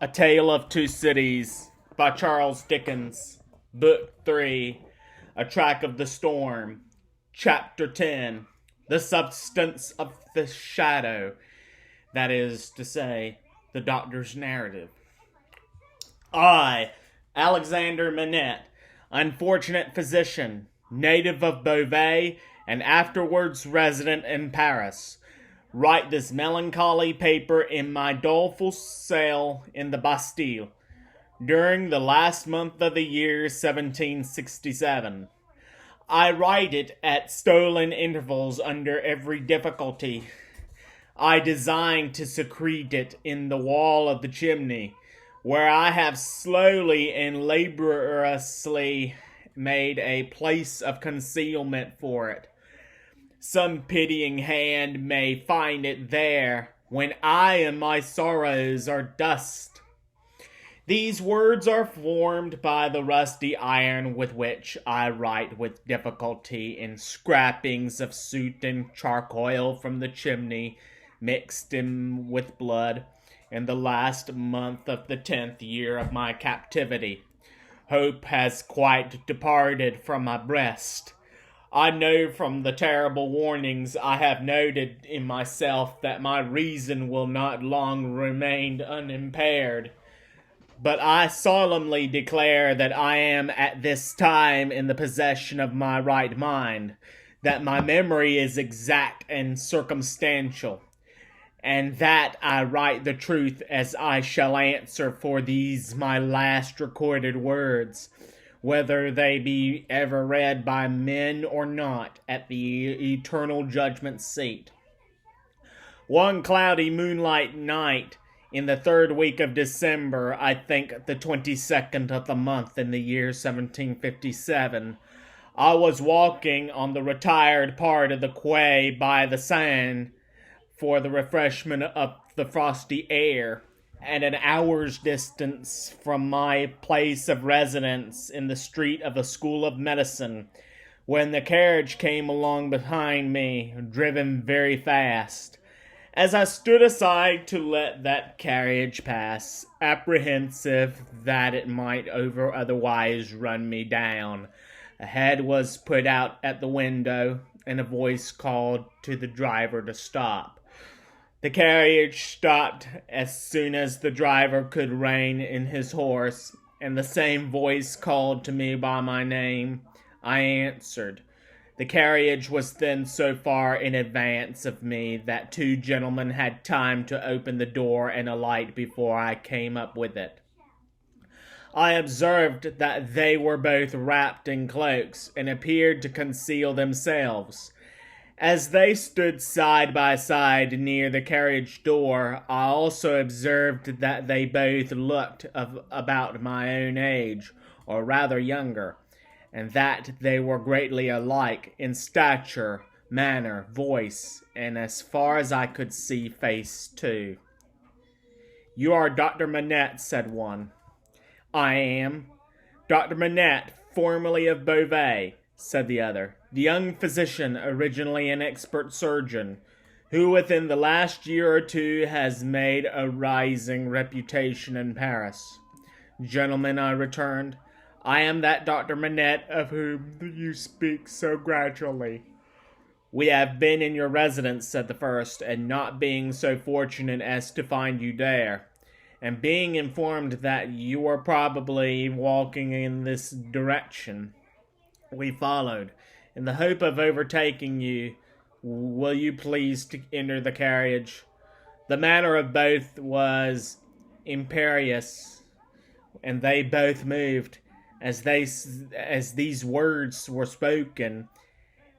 A Tale of Two Cities by Charles Dickens. Book 3. A Track of the Storm. Chapter 10. The Substance of the Shadow. That is to say, the Doctor's narrative. I, Alexander Manette, unfortunate physician, native of Beauvais, and afterwards resident in Paris, write this melancholy paper in my doleful cell in the Bastille, during the last month of the year 1767. I write it at stolen intervals under every difficulty. I design to secrete it in the wall of the chimney, where I have slowly and laboriously made a place of concealment for it. Some pitying hand may find it there when I and my sorrows are dust. These words are formed by the rusty iron with which I write with difficulty in scrapings of soot and charcoal from the chimney, mixed in with blood, in the last month of the 10th year of my captivity. Hope has quite departed from my breast. I know from the terrible warnings I have noted in myself that my reason will not long remain unimpaired. But I solemnly declare that I am at this time in the possession of my right mind, that my memory is exact and circumstantial, and that I write the truth as I shall answer for these my last recorded words, whether they be ever read by men or not at the eternal judgment seat. One cloudy moonlight night in the 3rd week of December, I think the 22nd of the month in the year 1757, I was walking on the retired part of the quay by the Seine for the refreshment of the frosty air, at an hour's distance from my place of residence in the street of the School of Medicine, when the carriage came along behind me, driven very fast. As I stood aside to let that carriage pass, apprehensive that it might otherwise run me down, a head was put out at the window, and a voice called to the driver to stop. The carriage stopped as soon as the driver could rein in his horse, and the same voice called to me by my name. I answered. The carriage was then so far in advance of me that 2 gentlemen had time to open the door and alight before I came up with it. I observed that they were both wrapped in cloaks, and appeared to conceal themselves. As they stood side by side near the carriage door, I also observed that they both looked of about my own age, or rather younger, and that they were greatly alike in stature, manner, voice, and as far as I could see, face too. "You are Dr. Manette," said one. "I am. Dr. Manette, formerly of Beauvais," said the other, "the young physician, originally an expert surgeon, who within the last year or 2 has made a rising reputation in Paris." "Gentlemen," I returned, "I am that Dr. Manette of whom you speak so gradually." "We have been in your residence," said the first, "and not being so fortunate as to find you there, and being informed that you are probably walking in this direction, we followed, in the hope of overtaking you. Will you please to enter the carriage?" The manner of both was imperious, and they both moved, as these words were spoken,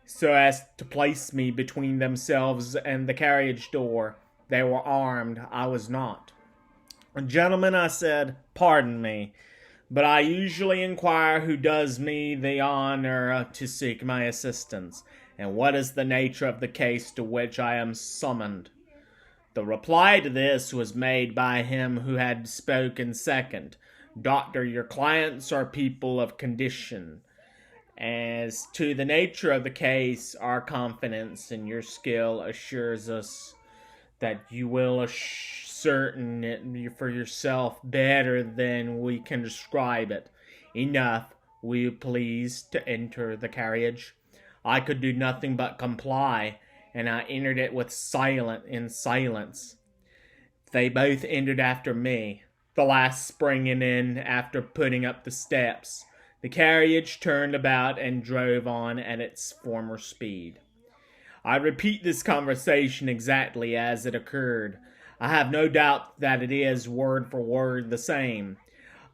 so as to place me between themselves and the carriage door. They were armed. I was not. "Gentlemen," I said, "pardon me, but I usually inquire who does me the honor to seek my assistance, and what is the nature of the case to which I am summoned." The reply to this was made by him who had spoken second. "Doctor, your clients are people of condition. As to the nature of the case, our confidence in your skill assures us that you will ascertain it for yourself better than we can describe it. Enough, will you please to enter the carriage? I could do nothing but comply, and I entered it in silence. They both entered after me, the last springing in after putting up the steps. The carriage turned about and drove on at its former speed. I repeat this conversation exactly as it occurred. I have no doubt that it is, word for word, the same.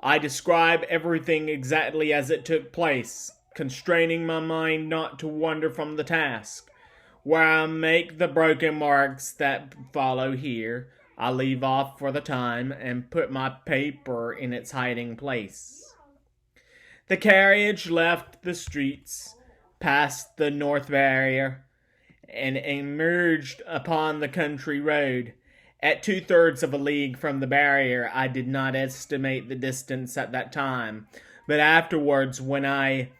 I describe everything exactly as it took place, constraining my mind not to wander from the task. Where I make the broken marks that follow here, I leave off for the time and put my paper in its hiding place. The carriage left the streets, passed the north barrier, and emerged upon the country road. At 2/3 of a league from the barrier, I did not estimate the distance at that time, but afterwards, when I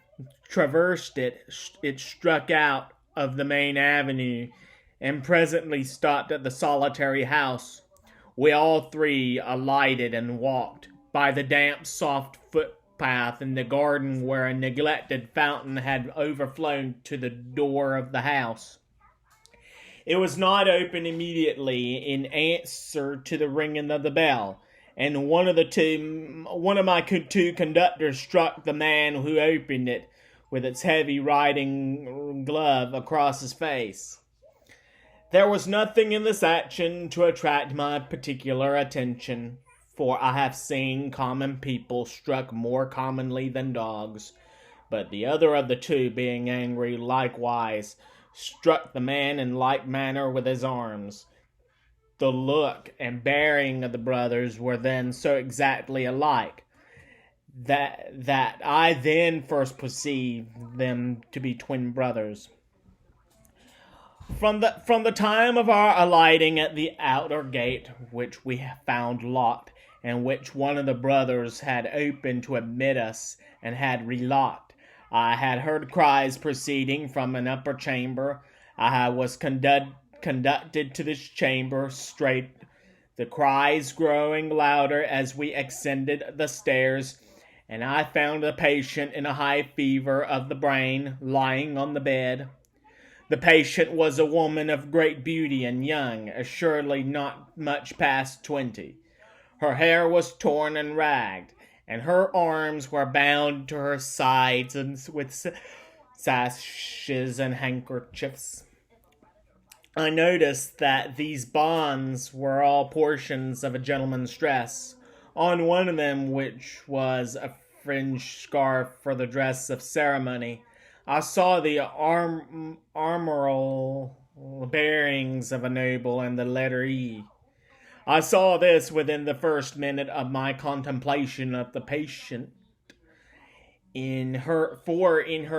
traversed it, it struck out of the main avenue, and presently stopped at the solitary house. We all three alighted and walked by the damp, soft footpath in the garden where a neglected fountain had overflown to the door of the house. It was not opened immediately in answer to the ringing of the bell, and one of my two conductors struck the man who opened it with its heavy riding glove across his face. There was nothing in this action to attract my particular attention, for I have seen common people struck more commonly than dogs, but the other of the two, being angry likewise, struck the man in like manner with his arms. The look and bearing of the brothers were then so exactly alike that I then first perceived them to be twin brothers. From the time of our alighting at the outer gate, which we found locked, and which one of the brothers had opened to admit us, and had relocked, I had heard cries proceeding from an upper chamber. I was conducted to this chamber straight, the cries growing louder as we ascended the stairs, and I found the patient in a high fever of the brain, lying on the bed. The patient was a woman of great beauty and young, assuredly not much past 20. Her hair was torn and ragged, and her arms were bound to her sides with sashes and handkerchiefs. I noticed that these bonds were all portions of a gentleman's dress. On one of them, which was a fringed scarf for the dress of ceremony, I saw the armorial bearings of a noble and the letter E. I saw this within the first minute of my contemplation of the patient. In her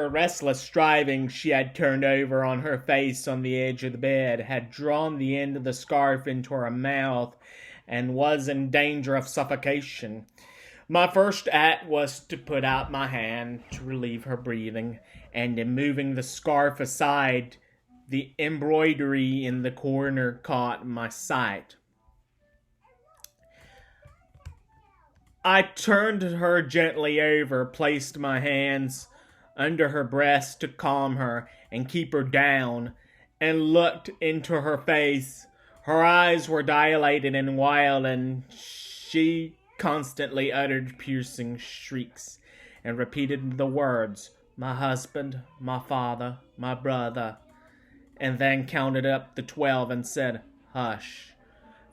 restless striving, she had turned over on her face on the edge of the bed, had drawn the end of the scarf into her mouth, and was in danger of suffocation. My first act was to put out my hand to relieve her breathing, and in moving the scarf aside, the embroidery in the corner caught my sight. I turned her gently over, placed my hands under her breast to calm her and keep her down, and looked into her face. Her eyes were dilated and wild, and she constantly uttered piercing shrieks, and repeated the words, "My husband, my father, my brother," and then counted up to 12 and said, "Hush."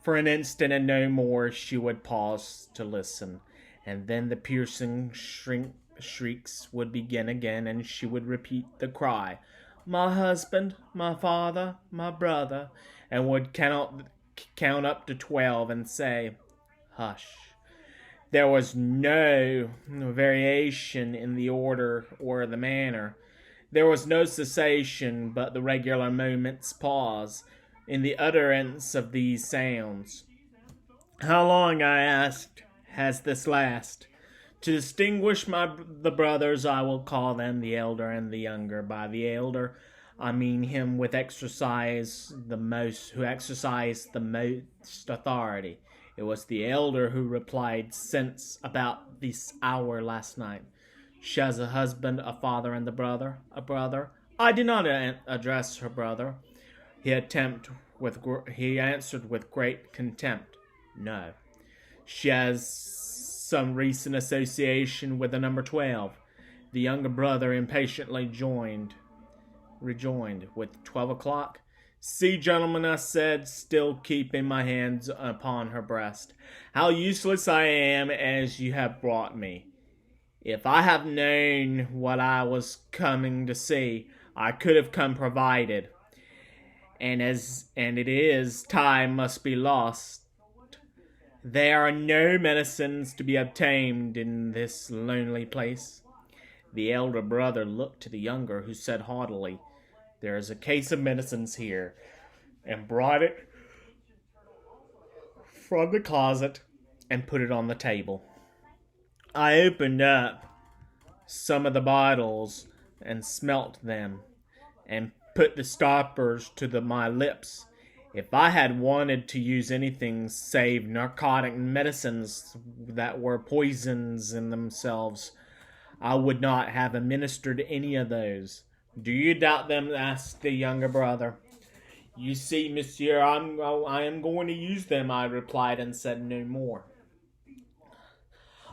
For an instant and no more she would pause to listen, and then the piercing shrieks would begin again, and she would repeat the cry, "My husband, my father, my brother," and would count up to 12 and say, "Hush." There was no variation in the order or the manner. There was no cessation, but the regular moment's pause in the utterance of these sounds. "How long," I asked, "has this last?" To distinguish the brothers, I will call them the elder and the younger. By the elder, I mean him who exercised the most authority. It was the elder who replied, "Since about this hour last night. She has a husband, a father, and a brother." I did not address her brother. He answered with great contempt, "No." She has some recent association with the number 12. The younger brother impatiently rejoined, "With 12 o'clock? See, gentlemen," I said, still keeping my hands upon her breast, "how useless I am as you have brought me. If I had known what I was coming to see, I could have come provided. And it is, time must be lost. There are no medicines to be obtained in this lonely place." The elder brother looked to the younger, who said haughtily, "There is a case of medicines here," and brought it from the closet and put it on the table. I opened up some of the bottles and smelt them, and put the stoppers to my lips. If I had wanted to use anything save narcotic medicines that were poisons in themselves, I would not have administered any of those. "Do you doubt them?" asked the younger brother. "You see, monsieur, I am going to use them," I replied, and said no more.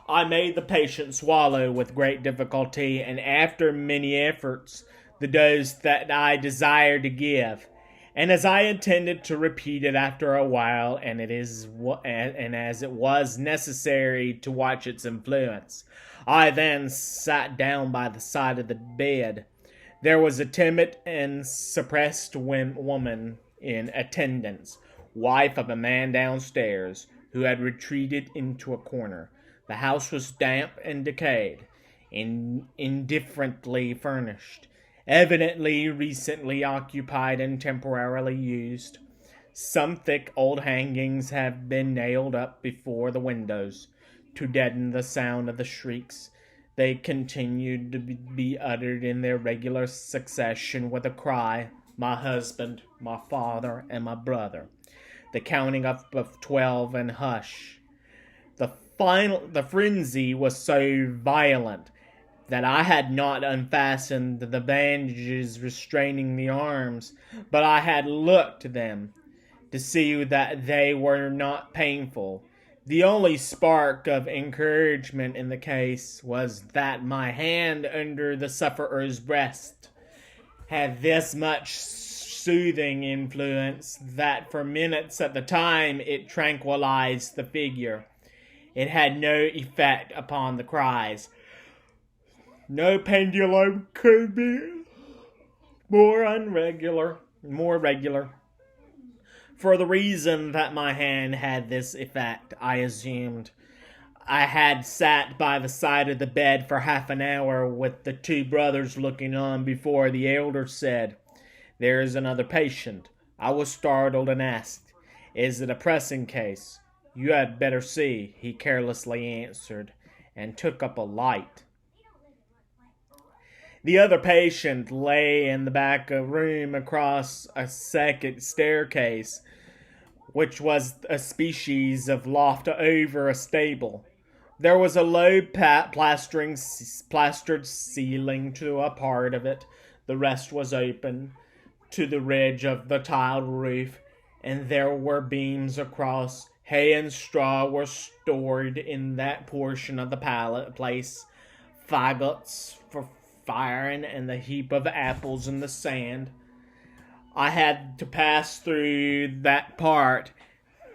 I made the patient swallow with great difficulty, and after many efforts, the dose that I desired to give. And as I intended to repeat it after a while, and as it was necessary to watch its influence, I then sat down by the side of the bed. There was a timid and suppressed woman in attendance, wife of a man downstairs, who had retreated into a corner. The house was damp and decayed, indifferently furnished, evidently recently occupied and temporarily used. Some thick old hangings have been nailed up before the windows, to deaden the sound of the shrieks. They continued to be uttered in their regular succession with a cry, "My husband, my father, and my brother," the counting up of 12, and hush. The frenzy was so violent that I had not unfastened the bandages restraining the arms, but I had looked to them to see that they were not painful. The only spark of encouragement in the case was that my hand under the sufferer's breast had this much soothing influence that for minutes at the time it tranquilized the figure. It had no effect upon the cries. No pendulum could be more regular. For the reason that my hand had this effect, I assumed. I had sat by the side of the bed for half an hour with the two brothers looking on before the elder said, "There is another patient." I was startled and asked, "Is it a pressing case?" "You had better see," he carelessly answered, and took up a light. The other patient lay in the back room across a second staircase, which was a species of loft over a stable. There was a low plastered ceiling to a part of it. The rest was open to the ridge of the tiled roof, and there were beams across. Hay and straw were stored in that portion of the place. Fagots for firing, and the heap of apples in the sand. I had to pass through that part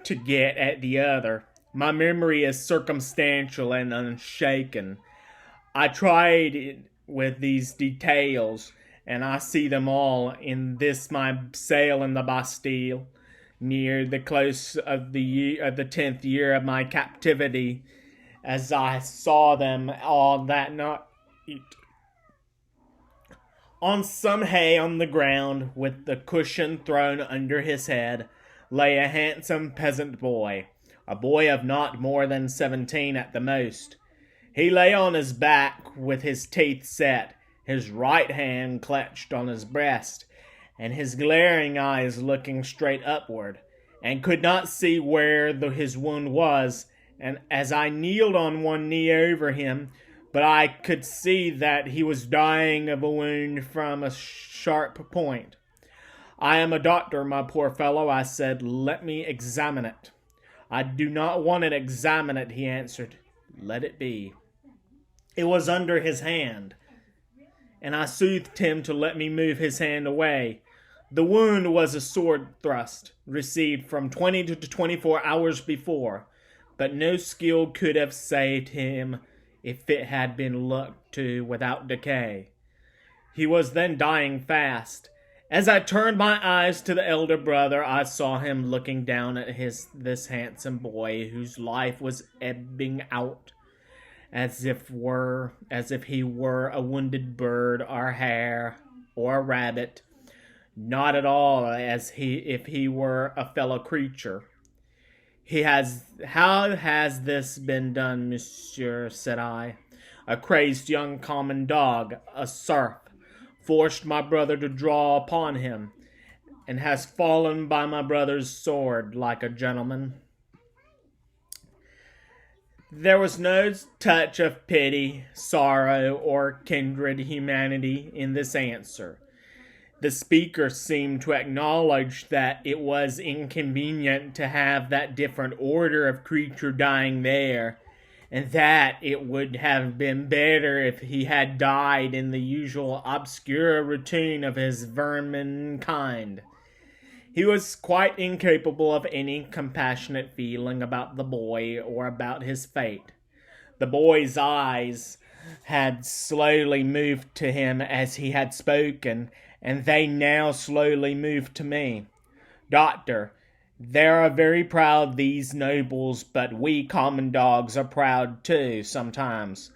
to get at the other. My memory is circumstantial and unshaken. I tried it with these details, and I see them all in this my cell in the Bastille, near the close of the 10th year of my captivity, as I saw them all that night. On some hay on the ground, with the cushion thrown under his head, lay a handsome peasant boy, a boy of not more than 17 at the most. He lay on his back with his teeth set, his right hand clutched on his breast, and his glaring eyes looking straight upward. and could not see where his wound was, and as I kneeled on one knee over him, but I could see that he was dying of a wound from a sharp point. I am a doctor, my poor fellow, I said. Let me examine it. I do not want to examine it, he answered. Let it be. It was under his hand, and I soothed him to let me move his hand away. The wound was a sword thrust, received from 20 to 24 hours before, but no skill could have saved him if it had been looked to without decay. He was then dying fast. As I turned my eyes to the elder brother, I saw him looking down at this handsome boy whose life was ebbing out, as if he were a wounded bird or a hare or a rabbit, not at all if he were a fellow creature. How has this been done, monsieur? Said I. A crazed young common dog, a serf, forced my brother to draw upon him, and has fallen by my brother's sword like a gentleman. There was no touch of pity, sorrow, or kindred humanity in this answer. The speaker seemed to acknowledge that it was inconvenient to have that different order of creature dying there, and that it would have been better if he had died in the usual obscure routine of his vermin kind. He was quite incapable of any compassionate feeling about the boy or about his fate. The boy's eyes had slowly moved to him as he had spoken, and they now slowly moved to me. Doctor, they are very proud, these nobles, but we common dogs are proud too sometimes.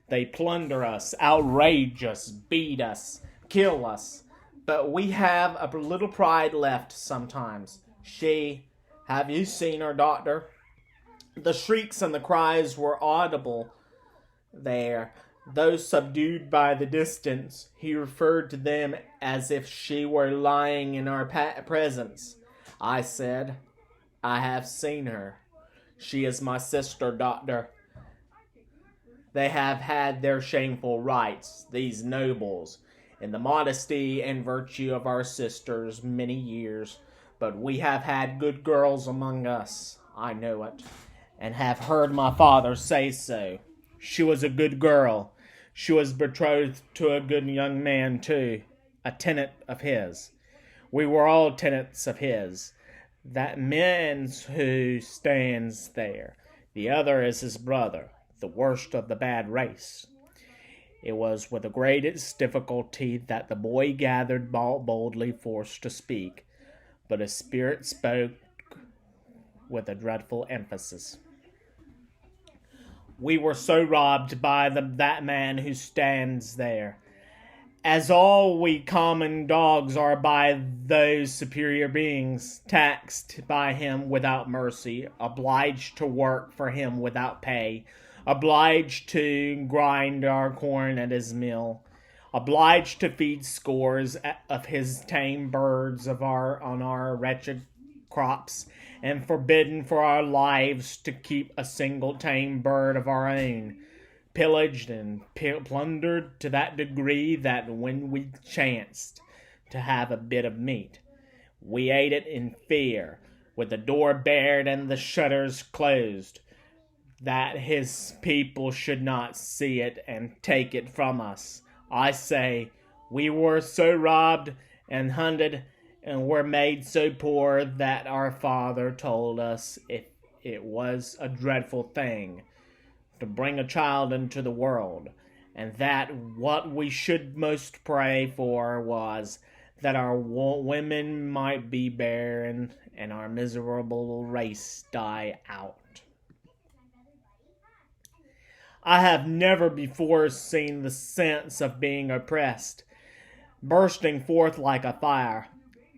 They plunder us, outrage us, beat us, kill us, but we have a little pride left sometimes. Have you seen her, doctor? The shrieks and the cries were audible there, though subdued by the distance. He referred to them as if she were lying in our presence. I said, I have seen her. She is my sister, doctor. They have had their shameful rights, these nobles, in the modesty and virtue of our sisters many years, but we have had good girls among us, I know it, and have heard my father say so. She was a good girl. She was betrothed to a good young man, too, a tenant of his. We were all tenants of his. That man who stands there, the other is his brother, the worst of the bad race. It was with the greatest difficulty that the boy gathered boldly force to speak, but his spirit spoke with a dreadful emphasis. We were so robbed by that man who stands there, as all we common dogs are by those superior beings, taxed by him without mercy, obliged to work for him without pay, obliged to grind our corn at his mill, obliged to feed scores of his tame birds on our wretched crops, and forbidden for our lives to keep a single tame bird of our own, pillaged and plundered to that degree that when we chanced to have a bit of meat, we ate it in fear, with the door barred and the shutters closed, that his people should not see it and take it from us. I say, we were so robbed and hunted and were made so poor that our father told us it was a dreadful thing to bring a child into the world, and that what we should most pray for was that our women might be barren and our miserable race die out. I have never before seen the sense of being oppressed bursting forth like a fire.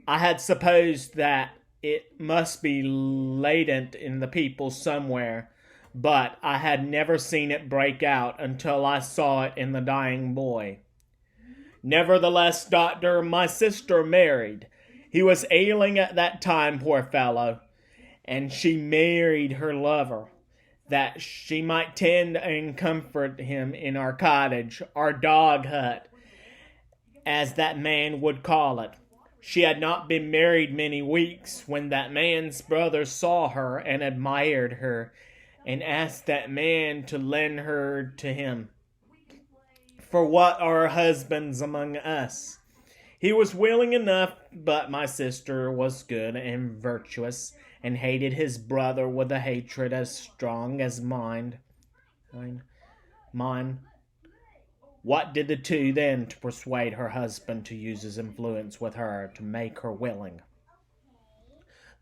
I had supposed that it must be latent in the people somewhere, but I had never seen it break out until I saw it in the dying boy. Nevertheless, doctor, my sister married. He was ailing at that time, poor fellow. and she married her lover, that she might tend and comfort him in our cottage, our dog hut, as that man would call it. She had not been married many weeks when that man's brother saw her and admired her, and asked that man to lend her to him. For what are husbands among us? He was willing enough, but my sister was good and virtuous, and hated his brother with a hatred as strong as mine. What did the two then to persuade her husband to use his influence with her to make her willing?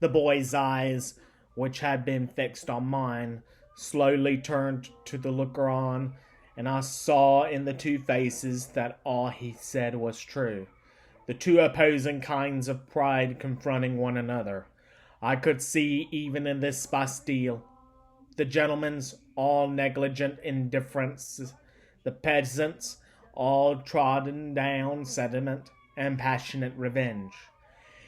The boy's eyes, which had been fixed on mine, slowly turned to the looker on, and I saw in the two faces that all he said was true. The two opposing kinds of pride confronting one another. I could see even in this Bastille. The gentlemen's all negligent indifference, the peasants all trodden down sentiment and passionate revenge.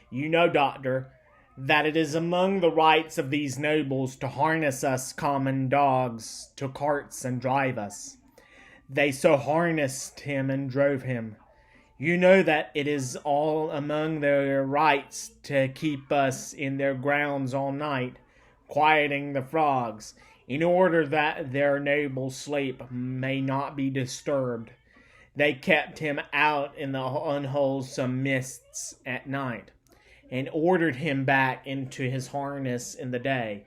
You know, doctor, that it is among the rights of these nobles to harness us common dogs to carts and drive us. They so harnessed him and drove him. You know that it is all among their rights to keep us in their grounds all night, quieting the frogs, in order that their noble sleep may not be disturbed. They kept him out in the unwholesome mists at night, and ordered him back into his harness in the day.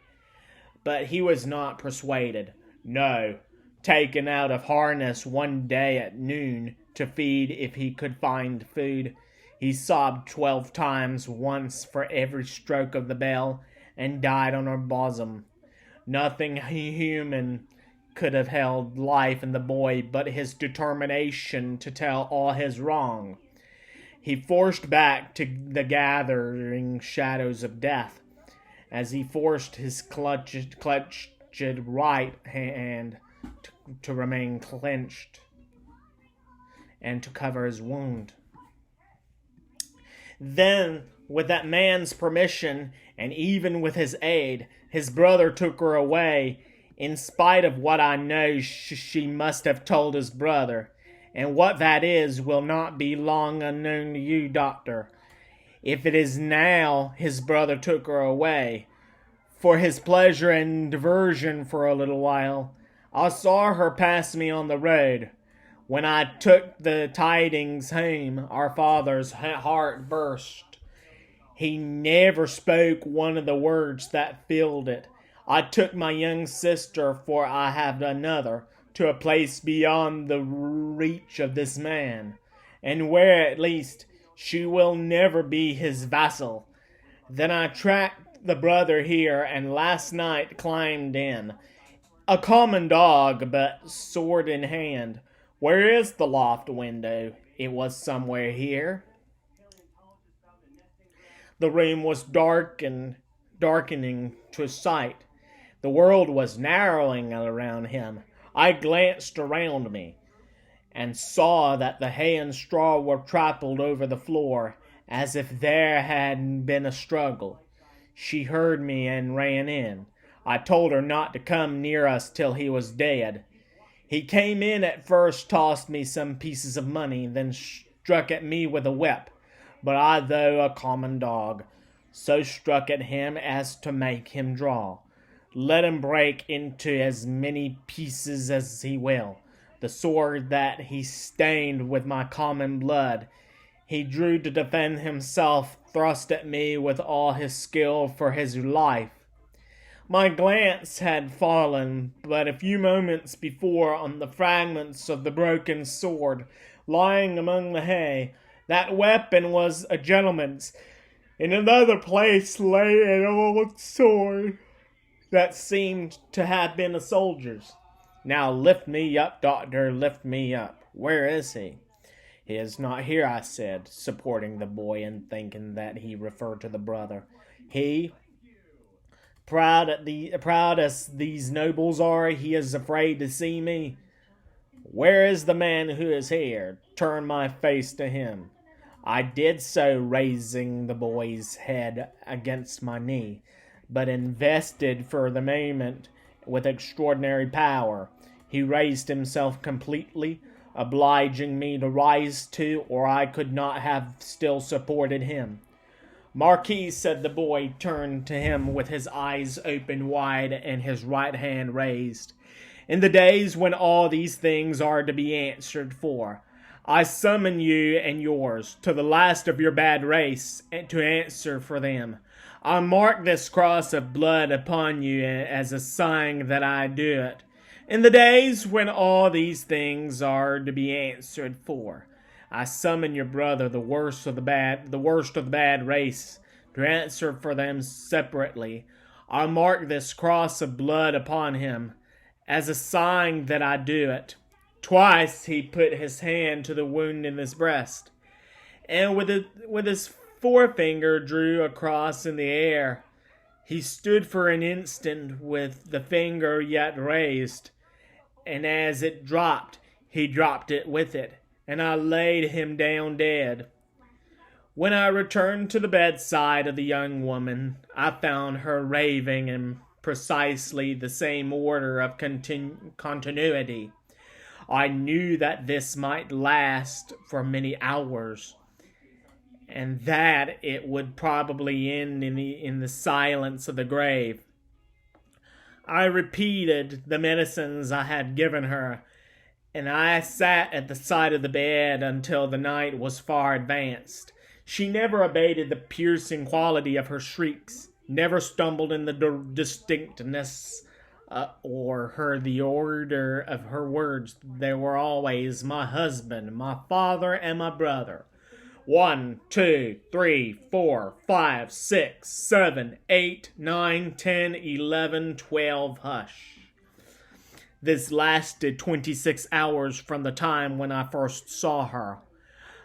But he was not persuaded. No, taken out of harness one day at noon to feed if he could find food, he sobbed 12 times once for every stroke of the bell, and died on her bosom. Nothing human could have held life in the boy but his determination to tell all his wrong. He forced back to the gathering shadows of death, as he forced his clutched right hand to remain clenched and to cover his wound. Then, with that man's permission, and even with his aid, his brother took her away. In spite of what I know, she must have told his brother, and what that is will not be long unknown to you, doctor. If it is now, his brother took her away, for his pleasure and diversion for a little while. I saw her pass me on the road. When I took the tidings home, our father's heart burst. He never spoke one of the words that filled it. I took my young sister, for I have another, to a place beyond the reach of this man, and where at least she will never be his vassal. Then I tracked the brother here, and last night climbed in. A common dog, but sword in hand. Where is the loft window? It was somewhere here. The room was darkening to sight. The world was narrowing around him. I glanced around me, and saw that the hay and straw were trampled over the floor, as if there had been a struggle. She heard me and ran in. I told her not to come near us till he was dead. He came in at first, tossed me some pieces of money, then struck at me with a whip. But I, though a common dog, so struck at him as to make him draw. Let him break into as many pieces as he will. The sword that he stained with my common blood, he drew to defend himself, thrust at me with all his skill for his life. My glance had fallen but a few moments before on the fragments of the broken sword lying among the hay. That weapon was a gentleman's. In another place lay an old sword that seemed to have been a soldier's. Now lift me up, doctor, lift me up. Where is he? He is not here, I said, supporting the boy and thinking that he referred to the brother. He, proud as these nobles are, he is afraid to see me. Where is the man who is here? Turn my face to him. I did so, raising the boy's head against my knee. but invested for the moment with extraordinary power. He raised himself completely, obliging me to rise too, or I could not have still supported him. Marquis, said the boy, turned to him with his eyes open wide and his right hand raised. In the days when all these things are to be answered for, I summon you and yours to the last of your bad race to answer for them. I mark this cross of blood upon you as a sign that I do it. In the days when all these things are to be answered for, I summon your brother, the worst of the bad race, to answer for them separately. I mark this cross of blood upon him as a sign that I do it. Twice he put his hand to the wound in his breast, and with his forefinger drew a cross in the air. He stood for an instant with the finger yet raised, and as it dropped, he dropped it with it, and I laid him down dead. When I returned to the bedside of the young woman, I found her raving in precisely the same order of continuity. I knew that this might last for many hours, and that it would probably end in the silence of the grave. I repeated the medicines I had given her, and I sat at the side of the bed until the night was far advanced. She never abated the piercing quality of her shrieks, never stumbled in the distinctness or heard the order of her words. They were always my husband, my father, and my brother. 1, 2, 3, 4, 5, 6, 7, 8, 9, 10, 11, 12, hush. This lasted 26 hours from the time when I first saw her.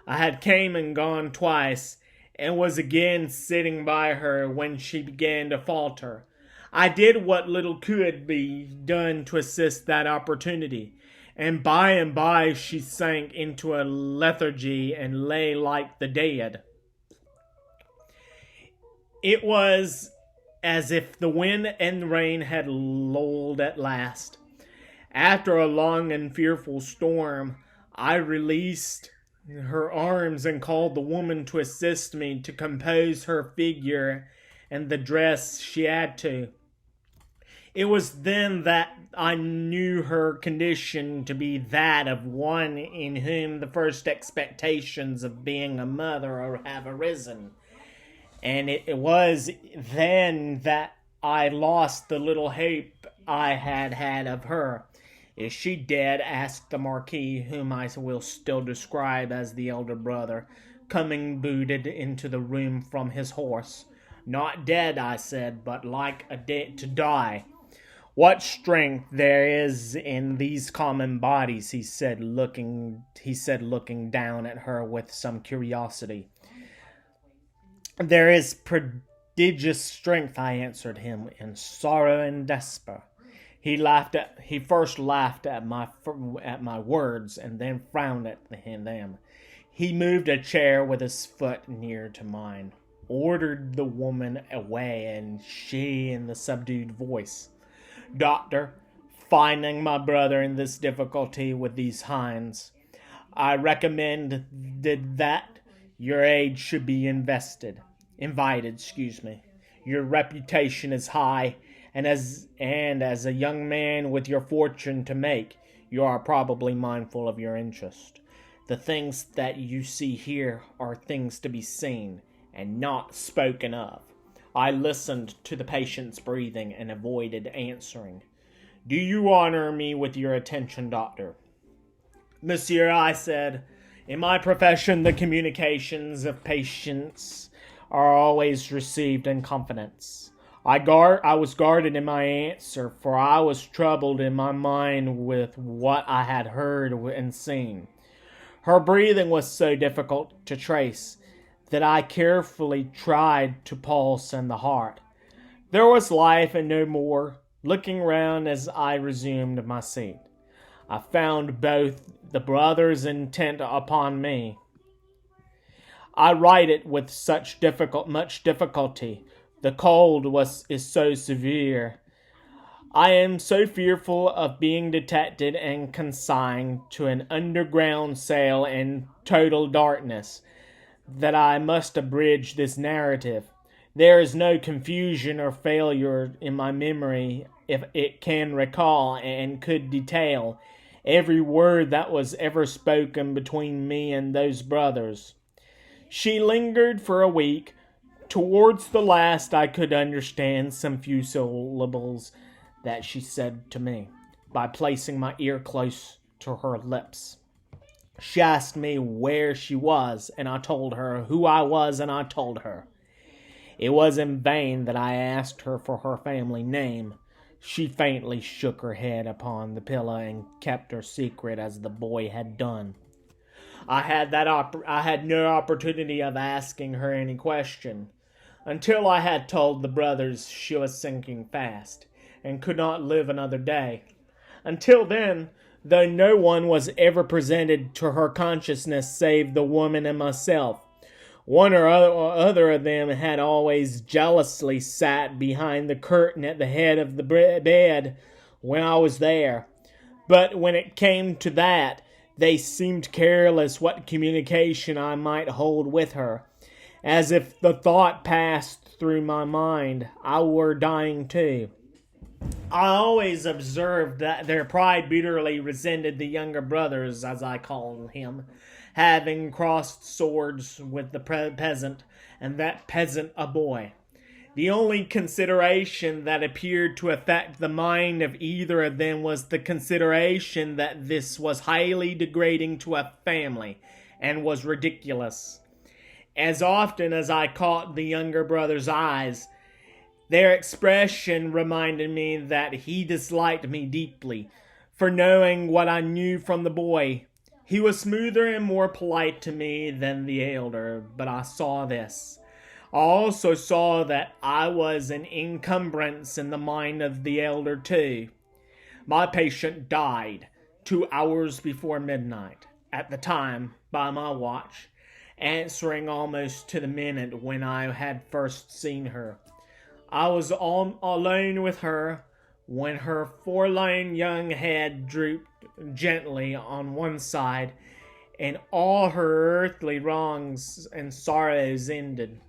I had came and gone twice, and was again sitting by her when she began to falter. I did what little could be done to assist that opportunity, and by she sank into a lethargy and lay like the dead. It was as if the wind and rain had lulled at last. After a long and fearful storm, I released her arms and called the woman to assist me to compose her figure and the dress she had to. It was then that I knew her condition to be that of one in whom the first expectations of being a mother have arisen. And it was then that I lost the little hope I had had of her. Is she dead? Asked the Marquis, whom I will still describe as the elder brother, coming booted into the room from his horse. Not dead, I said, but like to die. What strength there is in these common bodies, he said, looking down at her with some curiosity. There is prodigious strength, I answered him, in sorrow and despair. He first laughed at my words, and then frowned at them. He moved a chair with his foot near to mine, ordered the woman away, and she, in the subdued voice, Doctor, finding my brother in this difficulty with these hinds, I recommended that your aid should be invited. Your reputation is high, and as a young man with your fortune to make, you are probably mindful of your interest. The things that you see here are things to be seen, and not spoken of. I listened to the patient's breathing and avoided answering. Do you honor me with your attention, doctor? Monsieur, I said, in my profession the communications of patients are always received in confidence. I was guarded in my answer, for I was troubled in my mind with what I had heard and seen. Her breathing was so difficult to trace that I carefully tried to pulse and the heart. There was life and no more. Looking round as I resumed my seat, I found both the brothers intent upon me. I write it with much difficulty, The cold is so severe. I am so fearful of being detected and consigned to an underground cell in total darkness that I must abridge this narrative. There is no confusion or failure in my memory if it can recall and could detail every word that was ever spoken between me and those brothers. She lingered for a week. Towards the last, I could understand some few syllables that she said to me by placing my ear close to her lips. She asked me where she was, and I told her who I was, and I told her. It was in vain that I asked her for her family name. She faintly shook her head upon the pillow and kept her secret as the boy had done. I had no opportunity of asking her any question, until I had told the brothers she was sinking fast, and could not live another day. Until then, though no one was ever presented to her consciousness save the woman and myself, one or other of them had always jealously sat behind the curtain at the head of the bed when I was there. But when it came to that, they seemed careless what communication I might hold with her, as if the thought passed through my mind I were dying too. I always observed that their pride bitterly resented the younger brothers, as I call him, having crossed swords with the peasant, and that peasant a boy. The only consideration that appeared to affect the mind of either of them was the consideration that this was highly degrading to a family, and was ridiculous. As often as I caught the younger brother's eyes, their expression reminded me that he disliked me deeply, for knowing what I knew from the boy. He was smoother and more polite to me than the elder, but I saw this. I also saw that I was an encumbrance in the mind of the elder too. My patient died 2 hours before midnight, at the time, by my watch, answering almost to the minute when I had first seen her. I was all alone with her when her forlorn young head drooped gently on one side, and all her earthly wrongs and sorrows ended.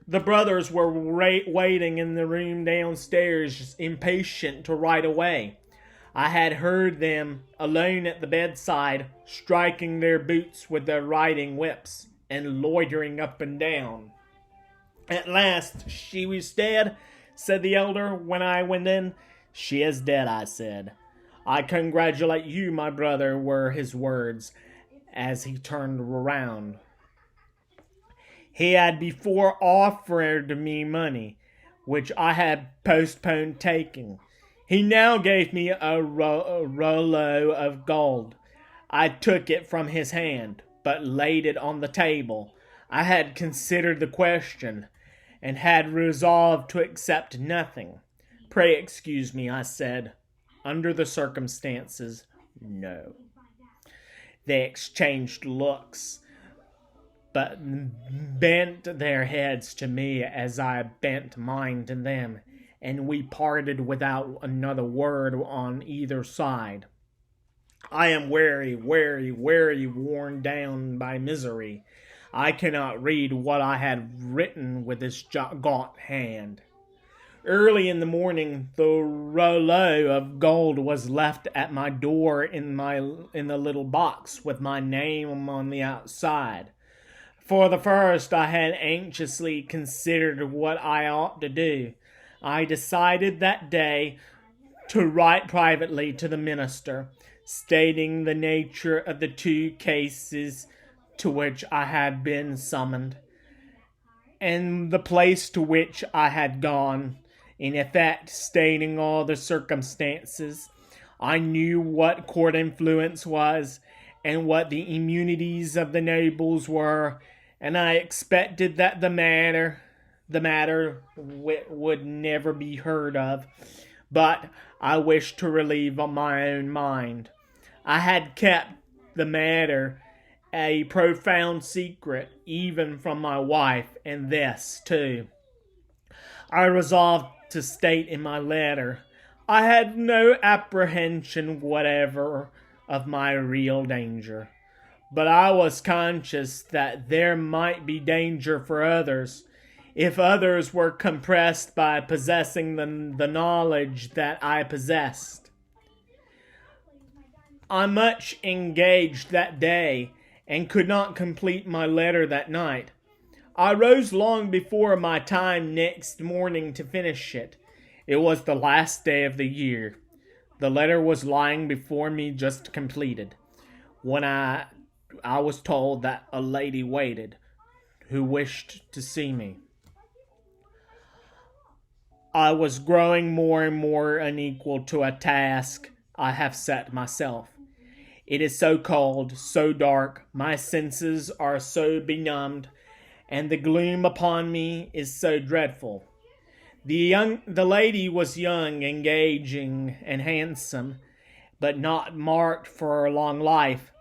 The brothers were waiting in the room downstairs, impatient to ride away. I had heard them, alone at the bedside, striking their boots with their riding whips, and loitering up and down. At last, she was dead, said the elder, when I went in. She is dead, I said. I congratulate you, my brother, were his words, as he turned around. He had before offered me money, which I had postponed taking. He now gave me a rouleau of gold. I took it from his hand, but laid it on the table. I had considered the question, and had resolved to accept nothing. Pray excuse me, I said. Under the circumstances, no. They exchanged looks, but bent their heads to me as I bent mine to them, and we parted without another word on either side. I am weary, worn down by misery. I cannot read what I had written with this gaunt hand. Early in the morning, the rouleau of gold was left at my door in the little box with my name on the outside. For the first, I had anxiously considered what I ought to do. I decided that day to write privately to the minister, stating the nature of the 2 cases to which I had been summoned, and the place to which I had gone, in effect stating all the circumstances. I knew what court influence was, and what the immunities of the nobles were, and I expected that the matter would never be heard of, but I wished to relieve my own mind. I had kept the matter a profound secret, even from my wife, and this, too, I resolved to state in my letter. I had no apprehension whatever of my real danger, but I was conscious that there might be danger for others, if others were compressed by possessing the knowledge that I possessed. I much engaged that day, and could not complete my letter that night. I rose long before my time next morning to finish it. It was the last day of the year. The letter was lying before me just completed, when I was told that a lady waited, who wished to see me. I was growing more and more unequal to a task I have set myself. It is so cold, so dark, my senses are so benumbed, and the gloom upon me is so dreadful. The lady was young, engaging, and handsome, but not marked for a long life.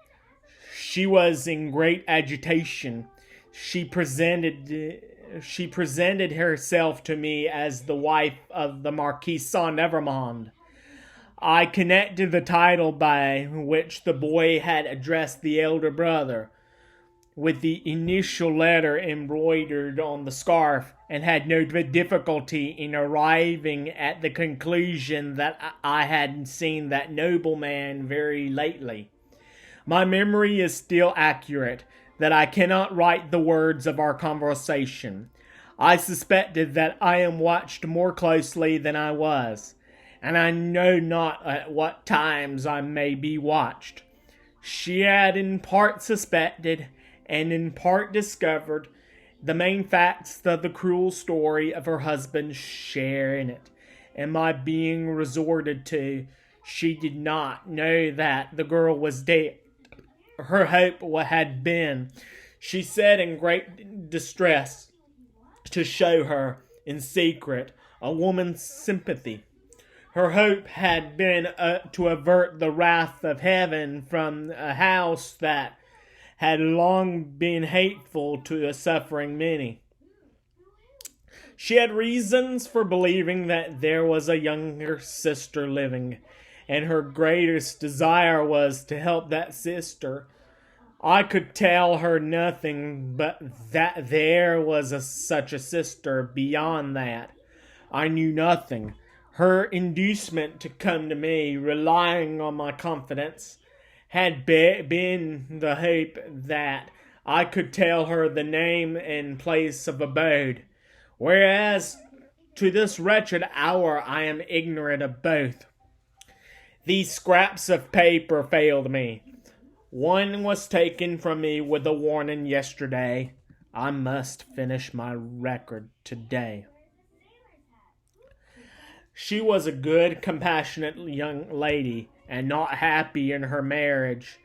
She was in great agitation. She presented herself to me as the wife of the Marquis Saint-Nevermond. I connected the title by which the boy had addressed the elder brother with the initial letter embroidered on the scarf, and had no difficulty in arriving at the conclusion that I had seen that nobleman very lately. My memory is still accurate, that I cannot write the words of our conversation. I suspected that I am watched more closely than I was, and I know not at what times I may be watched. She had in part suspected, and in part discovered, the main facts of the cruel story of her husband's share in it, and my being resorted to. She did not know that the girl was dead. Her hope had been, she said in great distress, to show her, in secret, a woman's sympathy. Her hope had been to avert the wrath of heaven from a house that had long been hateful to a suffering many. She had reasons for believing that there was a younger sister living, and her greatest desire was to help that sister. I could tell her nothing but that there was such a sister. Beyond that, I knew nothing. Her inducement to come to me, relying on my confidence, had been the hope that I could tell her the name and place of abode, whereas to this wretched hour I am ignorant of both. These scraps of paper failed me. One was taken from me with a warning yesterday. I must finish my record today. She was a good, compassionate young lady, and not happy in her marriage.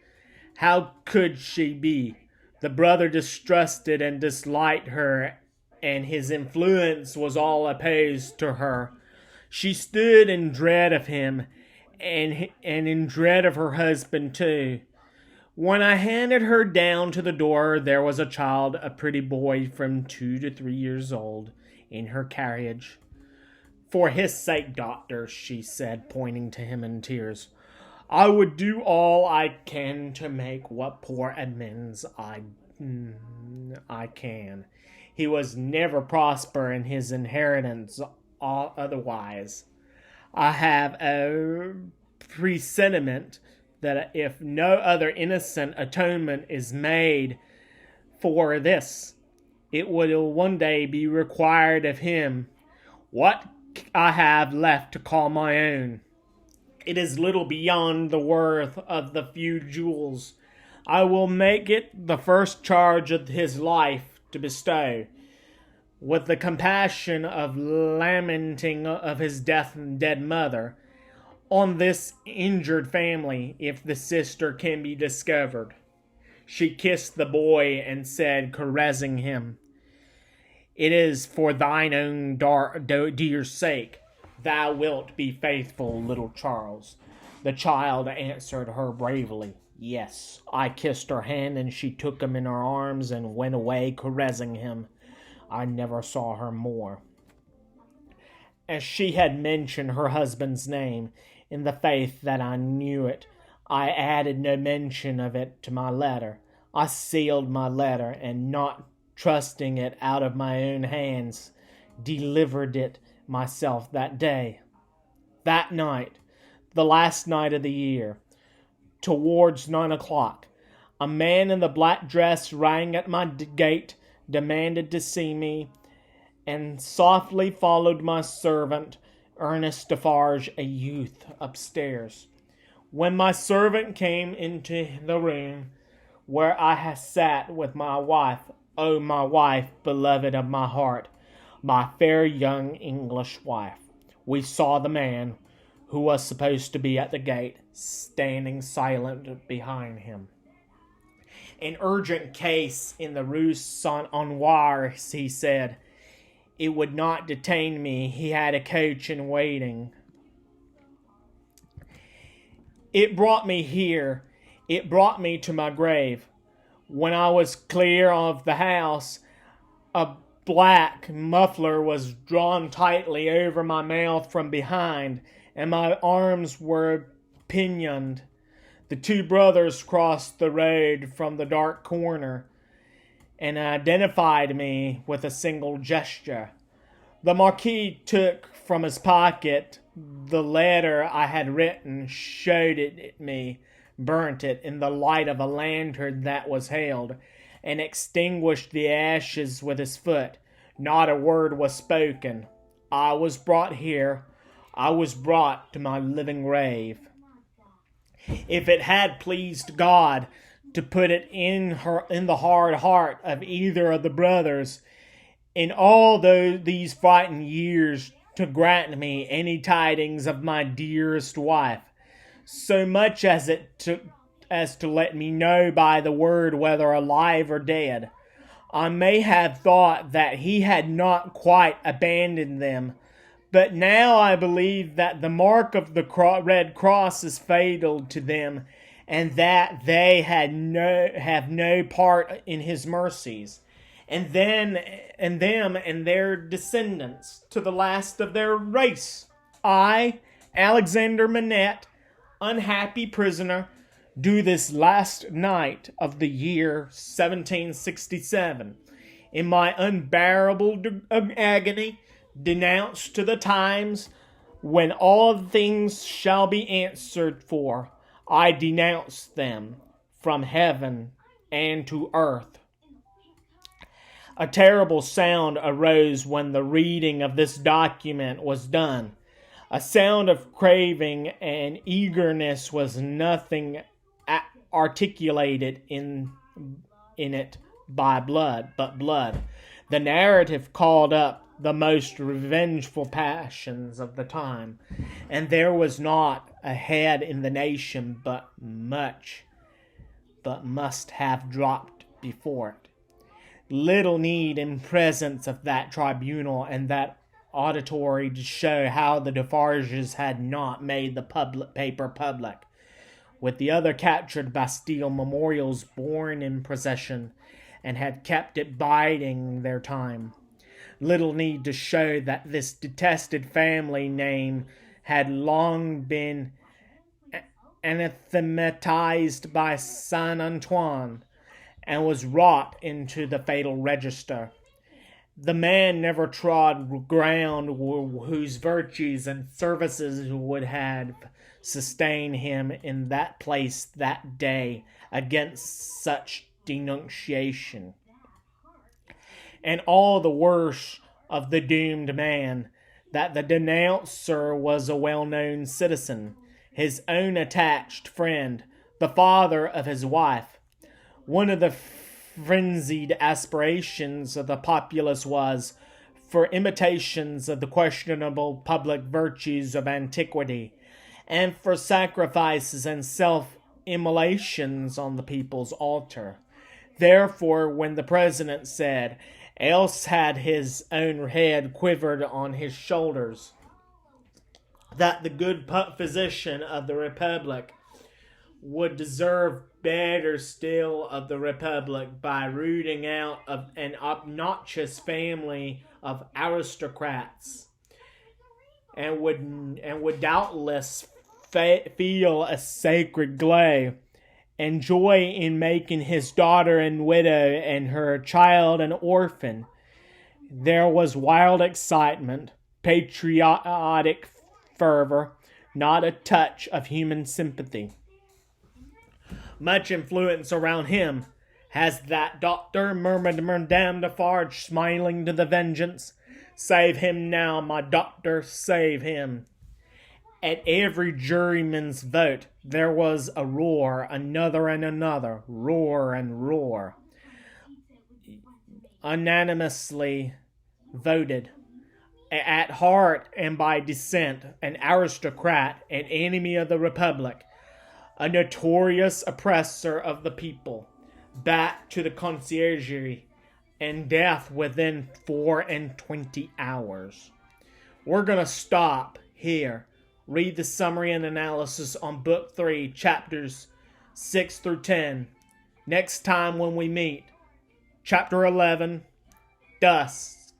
How could she be? The brother distrusted and disliked her, and his influence was all opposed to her. She stood in dread of him, and in dread of her husband too. When I handed her down to the door, there was a child, a pretty boy from 2 to 3 years old, in her carriage. "For his sake, doctor," she said, pointing to him in tears, "I would do all I can to make what poor amends I can. He was never prosper in his inheritance otherwise. I have a presentiment that if no other innocent atonement is made for this, it will one day be required of him. What I have left to call my own, it is little beyond the worth of the few jewels. I will make it the first charge of his life to bestow, with the compassion of lamenting of his dead mother, on this injured family, if the sister can be discovered." She kissed the boy and said, caressing him, "It is for thine own dear sake. Thou wilt be faithful, little Charles." The child answered her bravely, Yes, I kissed her hand, and she took him in her arms and went away caressing him. I never saw her more. As she had mentioned her husband's name, in the faith that I knew it, I added no mention of it to my letter. I sealed my letter, and not trusting it out of my own hands, delivered it myself that day. That night, the last night of the year, towards 9 o'clock, a man in the black dress rang at my gate, demanded to see me, and softly followed my servant, Ernest Defarge, a youth, upstairs. When my servant came into the room where I had sat with my wife, oh, my wife, beloved of my heart, my fair young English wife, we saw the man, who was supposed to be at the gate, standing silent behind him. An urgent case in the Rue Saint-Honoir, he said. It would not detain me. He had a coach in waiting. It brought me here. It brought me to my grave. When I was clear of the house, a black muffler was drawn tightly over my mouth from behind, and my arms were pinioned. The two brothers crossed the road from the dark corner and identified me with a single gesture. The Marquis took from his pocket the letter I had written, showed it at me, burnt it in the light of a lantern that was held, and extinguished the ashes with his foot. Not a word was spoken. I was brought here. I was brought to my living grave. If it had pleased God to put it in the hard heart of either of the brothers, in all these frightened years, to grant me any tidings of my dearest wife, so much as to let me know by the word whether alive or dead, I may have thought that he had not quite abandoned them. But now I believe that the mark of the Red Cross is fatal to them, and that they have no part in his mercies, and them and their descendants to the last of their race. I, Alexander Manette, unhappy prisoner, do this last night of the year 1767, in my unbearable agony, denounce to the times when all things shall be answered for. I denounce them from heaven and to earth. A terrible sound arose when the reading of this document was done. A sound of craving and eagerness was nothing articulated in it by blood, but blood. The narrative called up the most revengeful passions of the time, and there was not a head in the nation but must have dropped before it. Little need in presence of that tribunal and that auditory to show how the Defarges had not made the paper public, with the other captured Bastille memorials borne in procession, and had kept it biding their time. Little need to show that this detested family name had long been anathematized by Saint Antoine, and was wrought into the fatal register. The man never trod ground whose virtues and services would have sustained him in that place that day against such denunciation. And all the worse of the doomed man, that the denouncer was a well-known citizen, his own attached friend, the father of his wife. One of the frenzied aspirations of the populace was for imitations of the questionable public virtues of antiquity, and for sacrifices and self-immolations on the people's altar. Therefore, when the president said, else had his own head quivered on his shoulders, that the good physician of the republic would deserve better still of the Republic by rooting out of an obnoxious family of aristocrats, and would doubtless feel a sacred glow and joy in making his daughter an widow and her child an orphan. There was wild excitement, patriotic fervor, not a touch of human sympathy. Much influence around him has that doctor, murmured Madame Defarge, smiling to the vengeance. Save him now, my doctor, save him. At every juryman's vote, there was a roar, another and another, roar and roar. Unanimously voted. At heart and by descent, an aristocrat, an enemy of the Republic, a notorious oppressor of the people, back to the conciergerie, and death within 24 hours. We're going to stop here. Read the summary and analysis on Book 3, Chapters 6 through 10. Next time when we meet, Chapter 11, Dusk.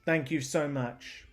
Thank you so much.